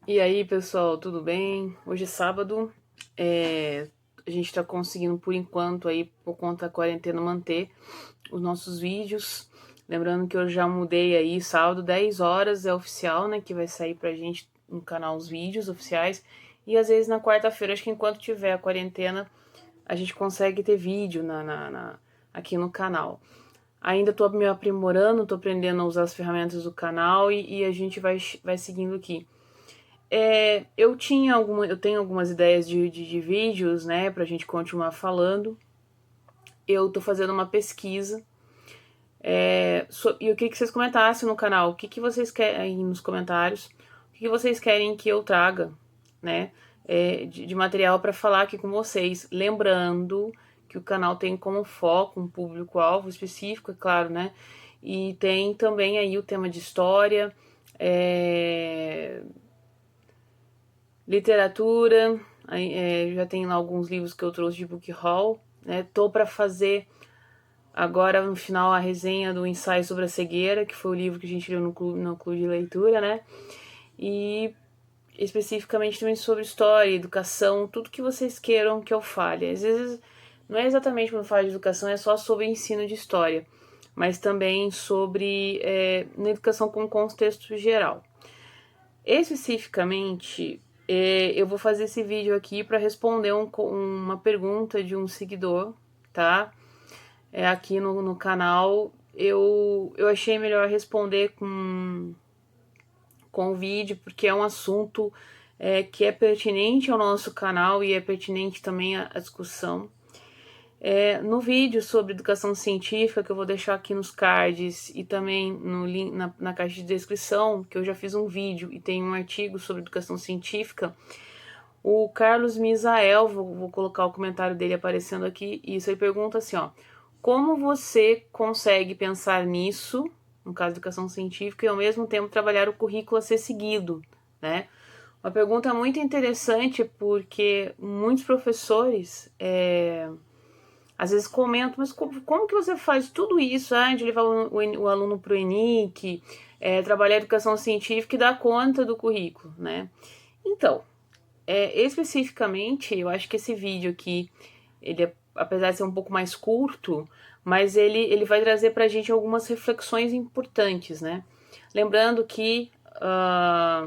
E aí, pessoal, tudo bem? Hoje é sábado, a gente tá conseguindo, por enquanto, aí, por conta da quarentena, manter os nossos vídeos. Lembrando que eu já mudei aí, sábado, 10 horas é oficial, né, que vai sair pra gente no canal os vídeos oficiais. E às vezes na quarta-feira, acho que enquanto tiver a quarentena, a gente consegue ter vídeo aqui no canal. Ainda tô me aprimorando, tô aprendendo a usar as ferramentas do canal e a gente vai seguindo aqui. Eu tenho algumas ideias de vídeos, né, pra gente continuar falando. Eu tô fazendo uma pesquisa. E eu queria que vocês comentassem no canal o que vocês querem aí nos comentários, o que vocês querem que eu traga, né, de material para falar aqui com vocês. Lembrando que o canal tem como foco um público-alvo específico, é claro, né? E tem também aí o tema de história, literatura, já tem lá alguns livros que eu trouxe de book haul, né? Tô para fazer agora no final a resenha do ensaio sobre a cegueira, que foi o livro que a gente leu no clube de leitura, né? E especificamente também sobre história, educação, tudo que vocês queiram que eu fale. Às vezes não é exatamente quando eu falo de educação, é só sobre ensino de história, mas também sobre na educação com contexto geral. Especificamente, eu vou fazer esse vídeo aqui para responder uma pergunta de um seguidor, tá? Aqui no canal. Eu achei melhor responder com o vídeo, porque é um assunto que é pertinente ao nosso canal e é pertinente também à discussão. No vídeo sobre educação científica, que eu vou deixar aqui nos cards e também no link, na caixa de descrição, que eu já fiz um vídeo e tem um artigo sobre educação científica, o Carlos Misael, vou colocar o comentário dele aparecendo aqui, isso, ele pergunta assim, ó, como você consegue pensar nisso, no caso de educação científica, e ao mesmo tempo trabalhar o currículo a ser seguido, né? Uma pergunta muito interessante, porque muitos professores às vezes comentam, mas como que você faz tudo isso, de levar o aluno para o ENIC, trabalhar a educação científica e dar conta do currículo, né? Então, especificamente, eu acho que esse vídeo aqui, apesar de ser um pouco mais curto, mas ele vai trazer pra gente algumas reflexões importantes, né? Lembrando que a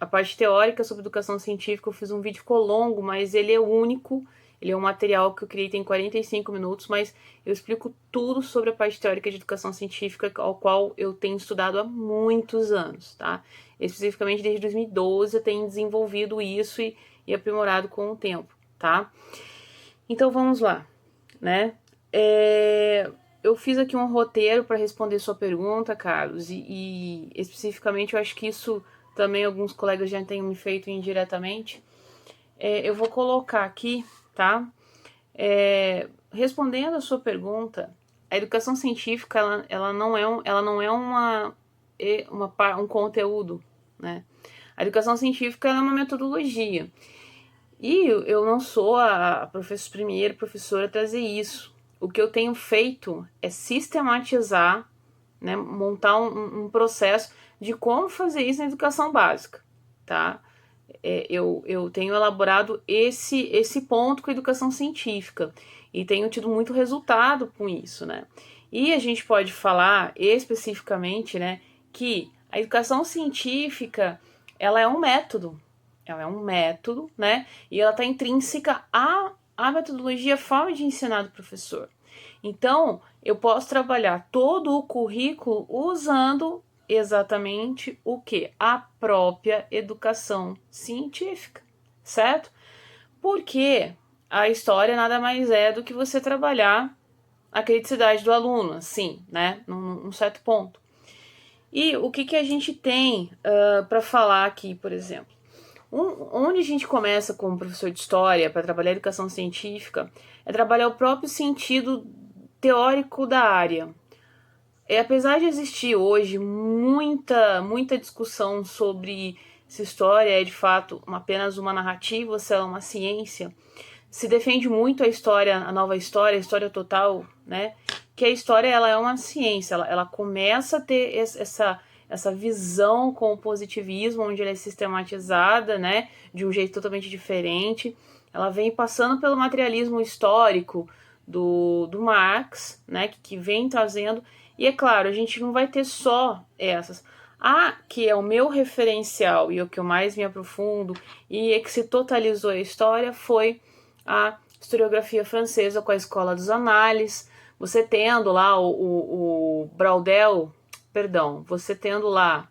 parte teórica sobre educação científica eu fiz um vídeo, ficou longo, mas ele é único, ele é um material que eu criei, tem 45 minutos, mas eu explico tudo sobre a parte teórica de educação científica, ao qual eu tenho estudado há muitos anos, tá? Especificamente desde 2012 eu tenho desenvolvido isso e aprimorado com o tempo, tá? Então vamos lá, né? Eu fiz aqui um roteiro para responder sua pergunta, Carlos, e especificamente eu acho que isso também alguns colegas já têm me feito indiretamente. Eu vou colocar aqui, tá? Respondendo a sua pergunta, a educação científica ela não é um conteúdo, né? A educação científica é uma metodologia. E eu não sou a primeira professora a trazer isso. O que eu tenho feito é sistematizar, né, montar um processo de como fazer isso na educação básica, tá? Eu tenho elaborado esse ponto com a educação científica e tenho tido muito resultado com isso, né? E a gente pode falar especificamente, né, que a educação científica ela é um método, né? E ela está intrínseca à metodologia, à forma de ensinar do professor. Então, eu posso trabalhar todo o currículo usando exatamente o que? A própria educação científica, certo? Porque a história nada mais é do que você trabalhar a criticidade do aluno, assim, né? Num certo ponto. E o que a gente tem para falar aqui, por exemplo? Onde a gente começa como professor de história para trabalhar a educação científica é trabalhar o próprio sentido teórico da área. Apesar de existir hoje muita discussão sobre se história é de fato apenas uma narrativa ou se ela é uma ciência, se defende muito a história, a nova história, a história total, né? Que a história ela é uma ciência, ela começa a ter essa visão com o positivismo, onde ela é sistematizada, né, de um jeito totalmente diferente. Ela vem passando pelo materialismo histórico do Marx, né, que vem trazendo. E é claro, a gente não vai ter só essas. A que é o meu referencial e o que eu mais me aprofundo e é que se totalizou a história foi a historiografia francesa com a escola dos análises. Você tendo lá o Braudel, perdão, você tendo lá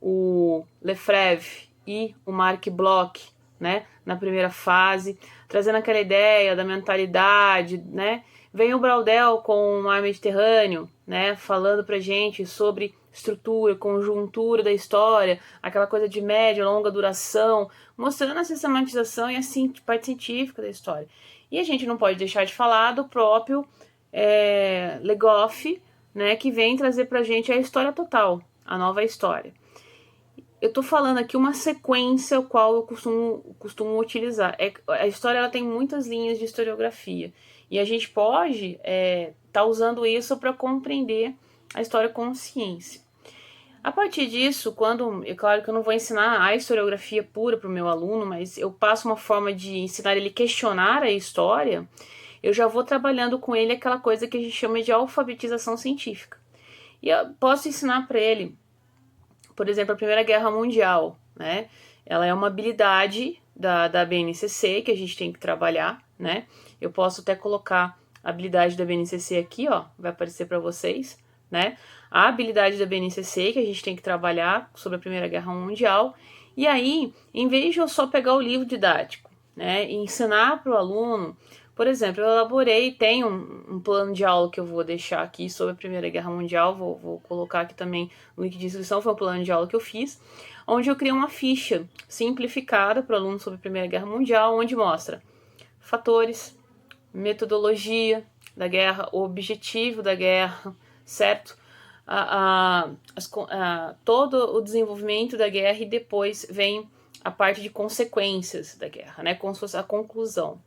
o Lefebvre e o Marc Bloch, né, na primeira fase, trazendo aquela ideia da mentalidade, né? Vem o Braudel com o Mar Mediterrâneo, né, falando pra gente sobre estrutura, conjuntura da história, aquela coisa de média, longa duração, mostrando a sistematização e a parte científica da história. E a gente não pode deixar de falar do próprio Le Goff, né, que vem trazer pra gente a história total, a nova história. Eu tô falando aqui uma sequência, o qual eu costumo utilizar. A história ela tem muitas linhas de historiografia. E a gente pode tá usando isso para compreender a história com ciência. A partir disso, é claro que eu não vou ensinar a historiografia pura para o meu aluno, mas eu passo uma forma de ensinar ele a questionar a história, eu já vou trabalhando com ele aquela coisa que a gente chama de alfabetização científica. E eu posso ensinar para ele, por exemplo, a Primeira Guerra Mundial, né? Ela é uma habilidade da BNCC que a gente tem que trabalhar, né? Eu posso até colocar a habilidade da BNCC aqui, ó, vai aparecer para vocês, né? A habilidade da BNCC que a gente tem que trabalhar sobre a Primeira Guerra Mundial. E aí, em vez de eu só pegar o livro didático, né, e ensinar para o aluno, por exemplo, eu elaborei, tem um plano de aula que eu vou deixar aqui sobre a Primeira Guerra Mundial, vou colocar aqui também no link de inscrição, foi um plano de aula que eu fiz, onde eu criei uma ficha simplificada para o aluno sobre a Primeira Guerra Mundial, onde mostra fatores, metodologia da guerra, o objetivo da guerra, certo? Todo o desenvolvimento da guerra e depois vem a parte de consequências da guerra, né? Como se fosse a conclusão.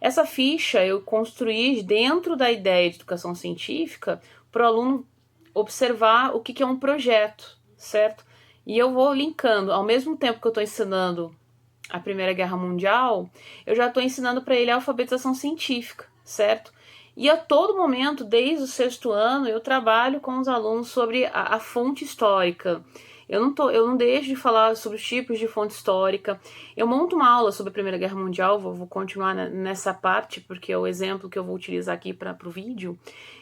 Essa ficha eu construí dentro da ideia de educação científica para o aluno observar o que é um projeto, certo? E eu vou linkando, ao mesmo tempo que eu estou ensinando a Primeira Guerra Mundial, eu já estou ensinando para ele a alfabetização científica, certo? E a todo momento, desde o 6º ano, eu trabalho com os alunos sobre a fonte histórica. Eu não deixo de falar sobre os tipos de fonte histórica. Eu monto uma aula sobre a Primeira Guerra Mundial, vou continuar nessa parte, porque é o exemplo que eu vou utilizar aqui para o vídeo.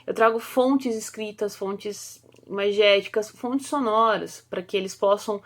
Eu trago fontes escritas, fontes imagéticas, fontes sonoras, para que eles possam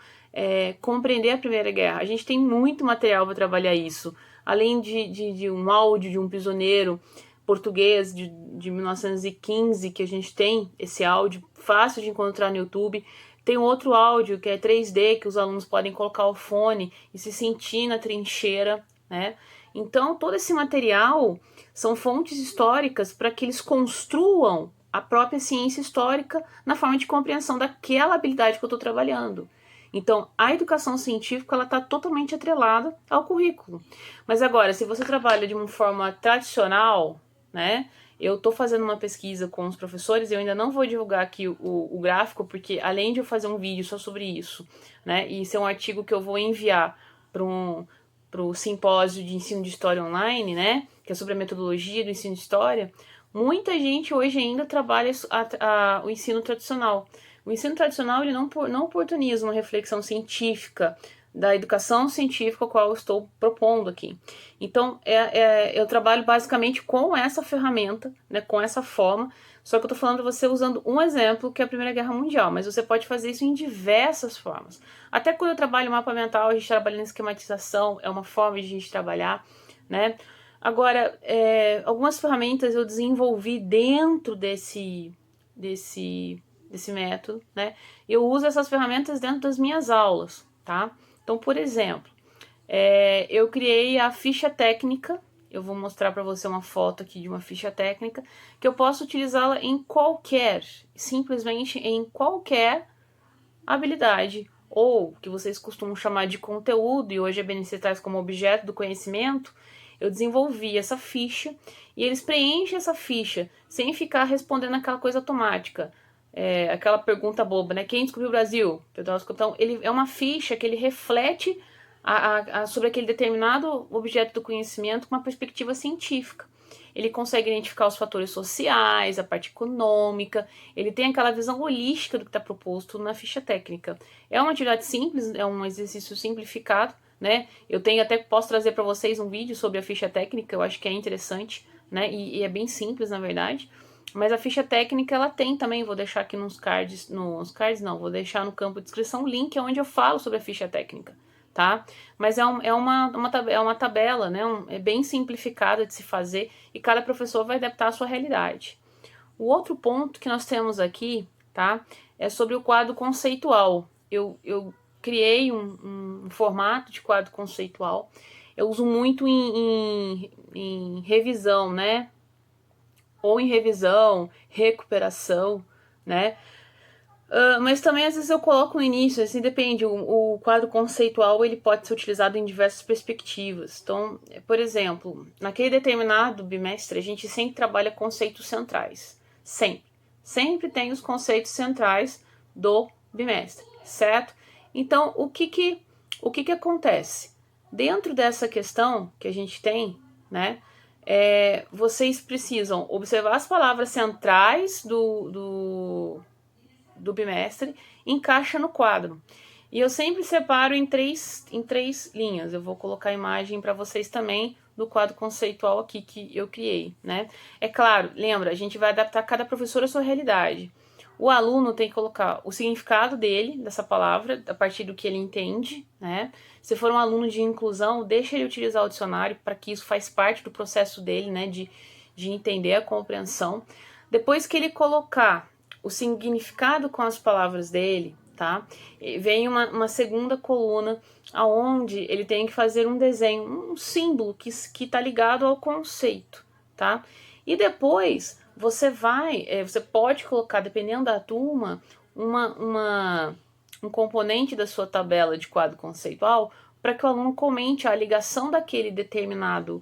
compreender a Primeira Guerra. A gente tem muito material para trabalhar isso. Além de um áudio de um prisioneiro português de 1915, que a gente tem esse áudio fácil de encontrar no YouTube. Tem um outro áudio que é 3D, que os alunos podem colocar o fone e se sentir na trincheira, né? Então, todo esse material são fontes históricas para que eles construam a própria ciência histórica na forma de compreensão daquela habilidade que eu estou trabalhando. Então, a educação científica ela está totalmente atrelada ao currículo. Mas agora, se você trabalha de uma forma tradicional, né? Eu estou fazendo uma pesquisa com os professores, eu ainda não vou divulgar aqui o gráfico, porque além de eu fazer um vídeo só sobre isso, né? E isso é um artigo que eu vou enviar para o simpósio de ensino de história online, né? Que é sobre a metodologia do ensino de história. Muita gente hoje ainda trabalha o ensino tradicional. O ensino tradicional ele não oportuniza uma reflexão científica da educação científica a qual eu estou propondo aqui. Então, eu trabalho basicamente com essa ferramenta, né, com essa forma, só que eu estou falando para você usando um exemplo, que é a Primeira Guerra Mundial, mas você pode fazer isso em diversas formas. Até quando eu trabalho mapa mental, a gente trabalha em esquematização, é uma forma de a gente trabalhar, né? Agora, algumas ferramentas eu desenvolvi dentro desse método, né? Eu uso essas ferramentas dentro das minhas aulas, tá? Então, por exemplo, eu criei a ficha técnica, eu vou mostrar para você uma foto aqui de uma ficha técnica, que eu posso utilizá-la simplesmente em qualquer habilidade, ou que vocês costumam chamar de conteúdo, e hoje a BNCC traz como objeto do conhecimento. Eu desenvolvi essa ficha, e eles preenchem essa ficha, sem ficar respondendo aquela coisa automática. aquela pergunta boba, né? Quem descobriu o Brasil? Então, ele é uma ficha que ele reflete sobre aquele determinado objeto do conhecimento com uma perspectiva científica. Ele consegue identificar os fatores sociais, a parte econômica, ele tem aquela visão holística do que está proposto na ficha técnica. É uma atividade simples, é um exercício simplificado, né? Eu posso trazer para vocês um vídeo sobre a ficha técnica, eu acho que é interessante, né? E é bem simples, na verdade. Mas a ficha técnica, ela tem também, vou deixar aqui vou deixar no campo de descrição o link onde eu falo sobre a ficha técnica, tá? Mas é uma tabela, né? É bem simplificada de se fazer e cada professor vai adaptar a sua realidade. O outro ponto que nós temos aqui, tá? É sobre o quadro conceitual. Eu criei um formato de quadro conceitual. Eu uso muito em revisão, né? Ou em revisão, recuperação, né? Mas também às vezes eu coloco no início, assim, depende, o quadro conceitual ele pode ser utilizado em diversas perspectivas. Então, por exemplo, naquele determinado bimestre a gente sempre trabalha conceitos centrais, sempre tem os conceitos centrais do bimestre, certo? Então, o que acontece? Dentro dessa questão que a gente tem, né, vocês precisam observar as palavras centrais do bimestre, encaixa no quadro. E eu sempre separo em três linhas. Eu vou colocar a imagem para vocês também do quadro conceitual aqui que eu criei, né? É claro, lembra, a gente vai adaptar cada professor à sua realidade. O aluno tem que colocar o significado dele, dessa palavra, a partir do que ele entende, né? Se for um aluno de inclusão, deixa ele utilizar o dicionário, para que isso faz parte do processo dele, né? De entender a compreensão. Depois que ele colocar o significado com as palavras dele, tá? Vem uma segunda coluna aonde ele tem que fazer um desenho, um símbolo que está ligado ao conceito, tá? E depois você pode colocar, dependendo da turma, um componente da sua tabela de quadro conceitual para que o aluno comente a ligação daquele determinado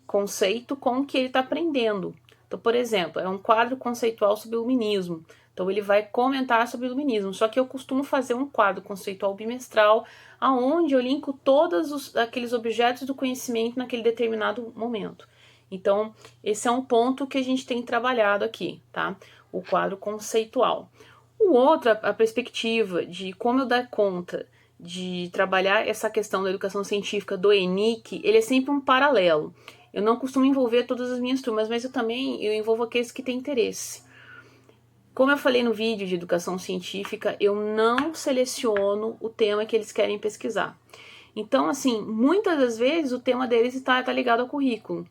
conceito com o que ele está aprendendo. Então, por exemplo, é um quadro conceitual sobre o iluminismo. Então, ele vai comentar sobre o iluminismo. Só que eu costumo fazer um quadro conceitual bimestral, aonde eu linko todos aqueles objetos do conhecimento naquele determinado momento. Então, esse é um ponto que a gente tem trabalhado aqui, tá? O quadro conceitual. O outro, a perspectiva de como eu dar conta de trabalhar essa questão da educação científica do ENIC, ele é sempre um paralelo. Eu não costumo envolver todas as minhas turmas, mas eu envolvo aqueles que têm interesse. Como eu falei no vídeo de educação científica, eu não seleciono o tema que eles querem pesquisar. Então, assim, muitas das vezes o tema deles está ligado ao currículo.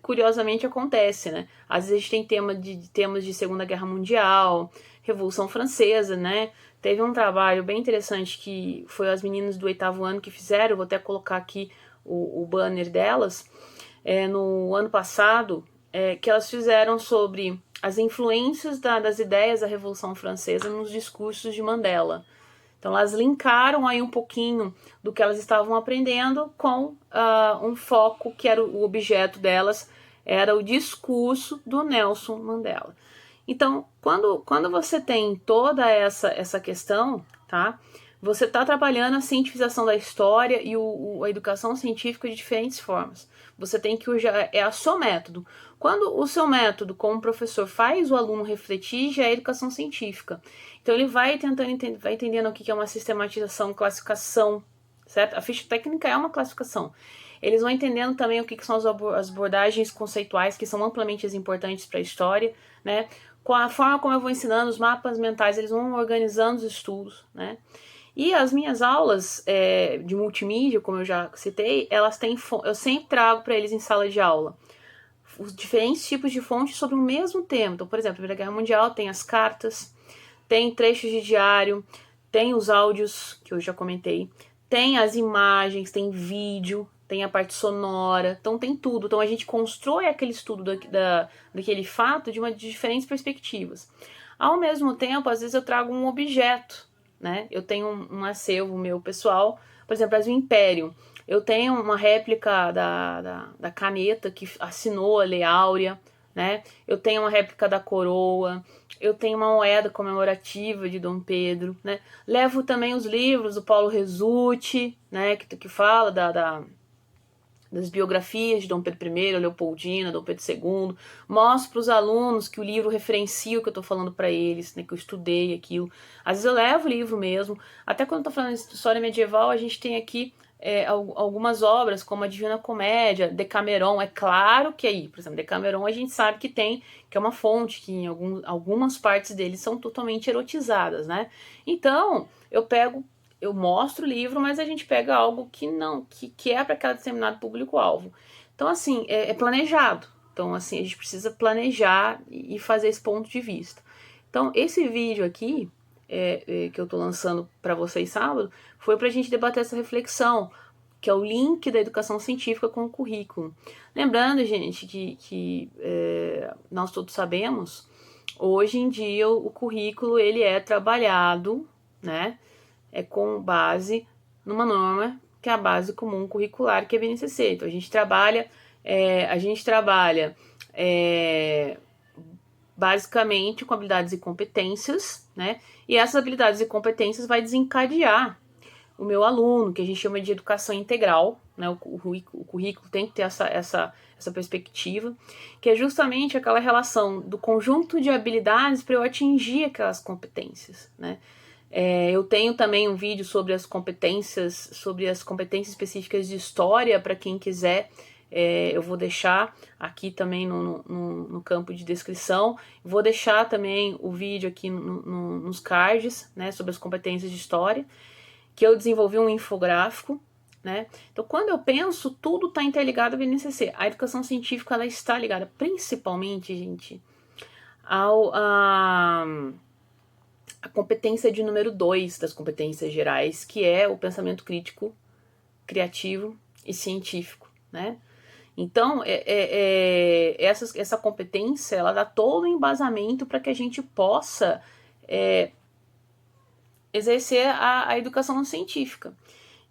Curiosamente acontece, né? Às vezes a gente tem temas de Segunda Guerra Mundial, Revolução Francesa, né? Teve um trabalho bem interessante que foi as meninas do 8º ano que fizeram, eu vou até colocar aqui o banner delas, no ano passado, que elas fizeram sobre as influências das ideias da Revolução Francesa nos discursos de Mandela. Então elas linkaram aí um pouquinho do que elas estavam aprendendo com um foco que era o objeto delas, era o discurso do Nelson Mandela. Então, quando você tem toda essa questão, tá? Você está trabalhando a cientificação da história e a educação científica de diferentes formas. Você tem que usar, o seu método. Quando o seu método, como professor, faz o aluno refletir, já é educação científica. Então ele vai entendendo o que é uma sistematização, classificação, certo? A ficha técnica é uma classificação. Eles vão entendendo também o que são as abordagens conceituais, que são amplamente importantes para a história, né? Com a forma como eu vou ensinando, os mapas mentais, eles vão organizando os estudos, né? E as minhas aulas de multimídia, como eu já citei, eu sempre trago para eles em sala de aula os diferentes tipos de fontes sobre o mesmo tema. Então, por exemplo, na Primeira Guerra Mundial tem as cartas, tem trechos de diário, tem os áudios, que eu já comentei, tem as imagens, tem vídeo, tem a parte sonora, então tem tudo. Então a gente constrói aquele estudo daquele fato de diferentes perspectivas. Ao mesmo tempo, às vezes eu trago um objeto, né? Eu tenho um acervo meu pessoal, por exemplo, o Império. Eu tenho uma réplica da caneta que assinou a Lei Áurea, né? Eu tenho uma réplica da coroa, eu tenho uma moeda comemorativa de Dom Pedro, né? Levo também os livros do Paulo Resutti, né? Que fala das biografias de Dom Pedro I, Leopoldina, Dom Pedro II. Mostro para os alunos que o livro referencia o que eu estou falando para eles, né? Que eu estudei aquilo. Às vezes eu levo o livro mesmo. Até quando eu estou falando de história medieval, a gente tem aqui algumas obras, como a Divina Comédia, Decameron. É claro que aí, por exemplo, Decameron a gente sabe que é uma fonte, que em algumas partes dele são totalmente erotizadas, né? Então, eu mostro o livro, mas a gente pega algo que é para aquele determinado público-alvo. Então, assim, é planejado. Então, assim, a gente precisa planejar e fazer esse ponto de vista. Então, esse vídeo aqui, que eu tô lançando para vocês sábado, foi pra gente debater essa reflexão, que é o link da educação científica com o currículo. Lembrando, gente, que nós todos sabemos, hoje em dia o currículo ele é trabalhado, né, com base numa norma que é a base comum curricular, que é a BNCC. Então a gente trabalha basicamente com habilidades e competências, né? E essas habilidades e competências vai desencadear o meu aluno, que a gente chama de educação integral, né? O currículo tem que ter essa perspectiva, que é justamente aquela relação do conjunto de habilidades para eu atingir aquelas competências, né? Eu tenho também um vídeo sobre as competências específicas de história, para quem quiser. Eu vou deixar aqui também no campo de descrição. Vou deixar também o vídeo aqui nos cards, né, sobre as competências de história, que eu desenvolvi um infográfico, né? Então, quando eu penso, tudo está interligado ao BNCC. A educação científica ela está ligada principalmente, gente, a competência de número 2 das competências gerais, que é o pensamento crítico, criativo e científico, né? Então, essa competência, ela dá todo o embasamento para que a gente possa exercer a educação científica.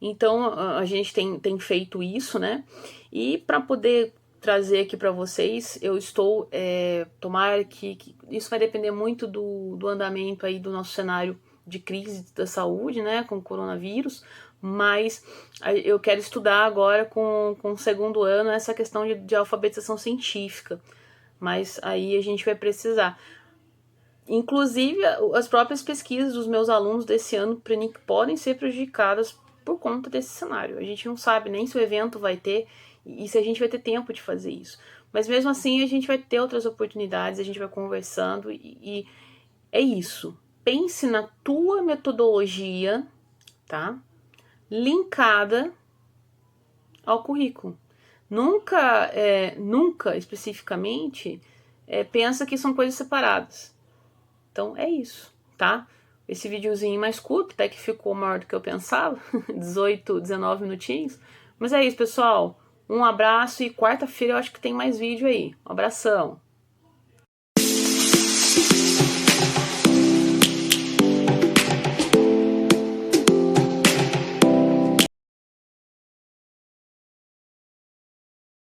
Então, a gente tem feito isso, né? E para poder trazer aqui para vocês, eu estou, tomara que isso vai depender muito do andamento aí do nosso cenário de crise da saúde, né, com o coronavírus, mas eu quero estudar agora com o segundo ano essa questão de alfabetização científica, mas aí a gente vai precisar. Inclusive, as próprias pesquisas dos meus alunos desse ano podem ser prejudicadas por conta desse cenário. A gente não sabe nem se o evento vai ter e se a gente vai ter tempo de fazer isso. Mas mesmo assim, a gente vai ter outras oportunidades, a gente vai conversando e é isso. Pense na tua metodologia, tá? Linkada ao currículo. Nunca especificamente, pensa que são coisas separadas. Então é isso, tá? Esse videozinho mais curto, até que ficou maior do que eu pensava, 18, 19 minutinhos. Mas é isso, pessoal. Um abraço e quarta-feira eu acho que tem mais vídeo aí. Um abração.